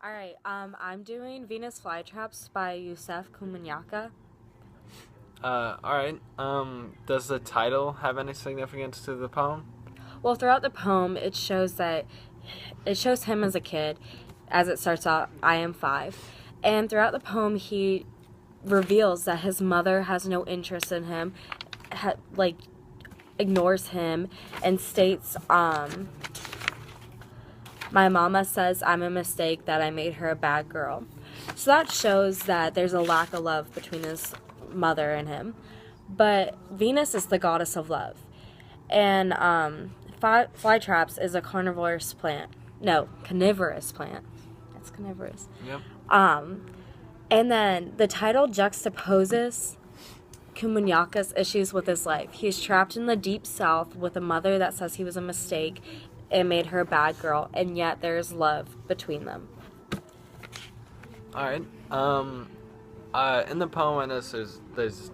All right, I'm doing Venus Flytraps by Yusef Komunyakaa. Alright. Does the title have any significance to the poem? Well, throughout the poem, it shows him as a kid. As it starts out, I am 5, and throughout the poem, he reveals that his mother has no interest in him, ignores him, and states, "My mama says I'm a mistake, that I made her a bad girl." So that shows that there's a lack of love between his mother and him. But Venus is the goddess of love. And flytraps is a carnivorous plant. No, carnivorous plant. It's carnivorous. Yep. And then the title juxtaposes Komunyaka's issues with his life. He's trapped in the deep south with a mother that says he was a mistake and made her a bad girl, and yet there's love between them. Alright. In the poem, I notice there's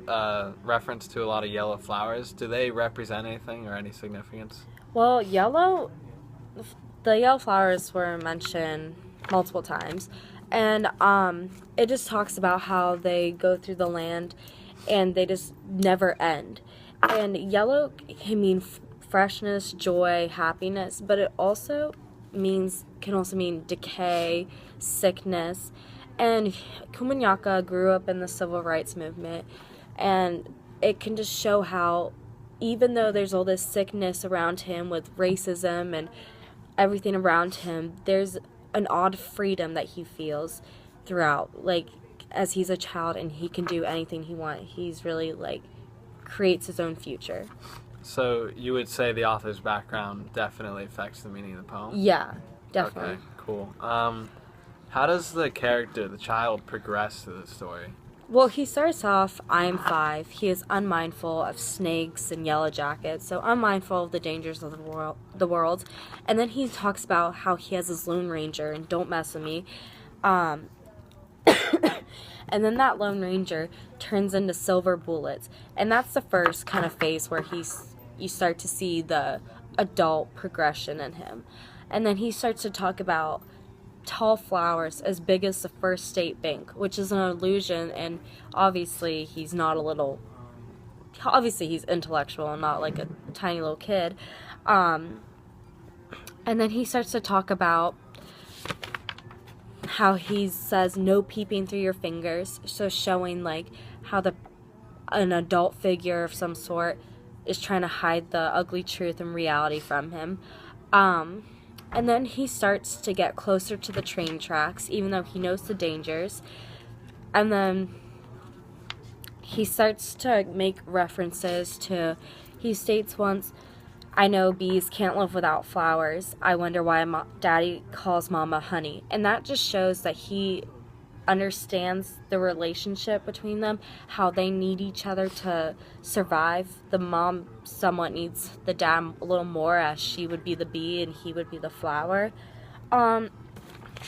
reference to a lot of yellow flowers. Do they represent anything or any significance? Well, the yellow flowers were mentioned multiple times, and it just talks about how they go through the land and they just never end. And yellow can mean freshness, joy, happiness, but it can also mean decay, sickness. And Komunyakaa grew up in the civil rights movement, and it can just show how even though there's all this sickness around him with racism and everything around him, there's an odd freedom that he feels throughout. Like, as he's a child and he can do anything he wants, he's really, creates his own future. So you would say the author's background definitely affects the meaning of the poem? Yeah, definitely. Okay, cool. How does the character, the child, progress through the story? Well, he starts off, I'm 5. He is unmindful of snakes and yellow jackets, so unmindful of the dangers of the world. And then he talks about how he has his Lone Ranger and don't mess with me. And then that Lone Ranger turns into silver bullets. And that's the first kind of phase where you start to see the adult progression in him. And then he starts to talk about tall flowers as big as the First State Bank, which is an illusion, and obviously he's intellectual and not like a tiny little kid. And then he starts to talk about how he says no peeping through your fingers, so showing how an adult figure of some sort is trying to hide the ugly truth and reality from him. And then he starts to get closer to the train tracks, even though he knows the dangers. And then he starts to make references to, he states once, "I know bees can't live without flowers. I wonder why Daddy calls Mama honey." And that just shows that he understands the relationship between them, how they need each other to survive. The mom somewhat needs the dad a little more, as she would be the bee and he would be the flower. And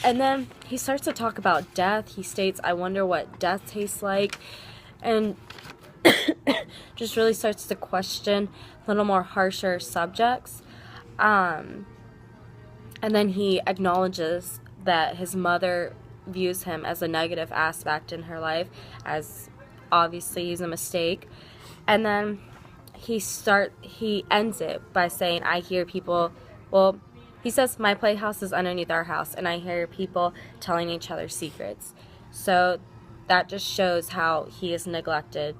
then he starts to talk about death. He states, "I wonder what death tastes like," and just really starts to question a little more harsher subjects. And then he acknowledges that his mother views him as a negative aspect in her life, as obviously he's a mistake. And then he ends it by saying, "I hear people," he says, "My playhouse is underneath our house, and I hear people telling each other secrets." So that just shows how he is neglected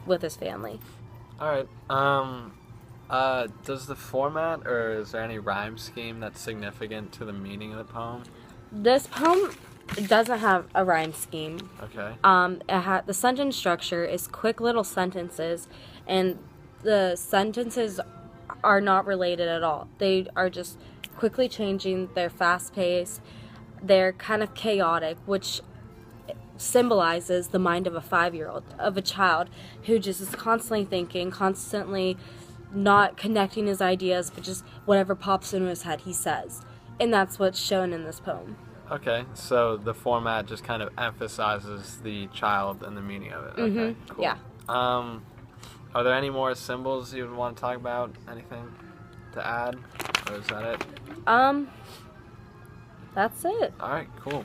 with his family. Alright. Does the format, or is there any rhyme scheme that's significant to the meaning of the poem? This poem doesn't have a rhyme scheme. Okay. The sentence structure is quick little sentences, and the sentences are not related at all. They are just quickly changing. They're fast-paced. They're kind of chaotic, which symbolizes the mind of a 5-year-old, of a child who just is constantly thinking, constantly not connecting his ideas, but just whatever pops into his head, he says. And that's what's shown in this poem. Okay, so the format just kind of emphasizes the child and the meaning of it. Okay, cool. Yeah. Are there any more symbols you would want to talk about? Anything to add? Or is that it? That's it. All right, cool.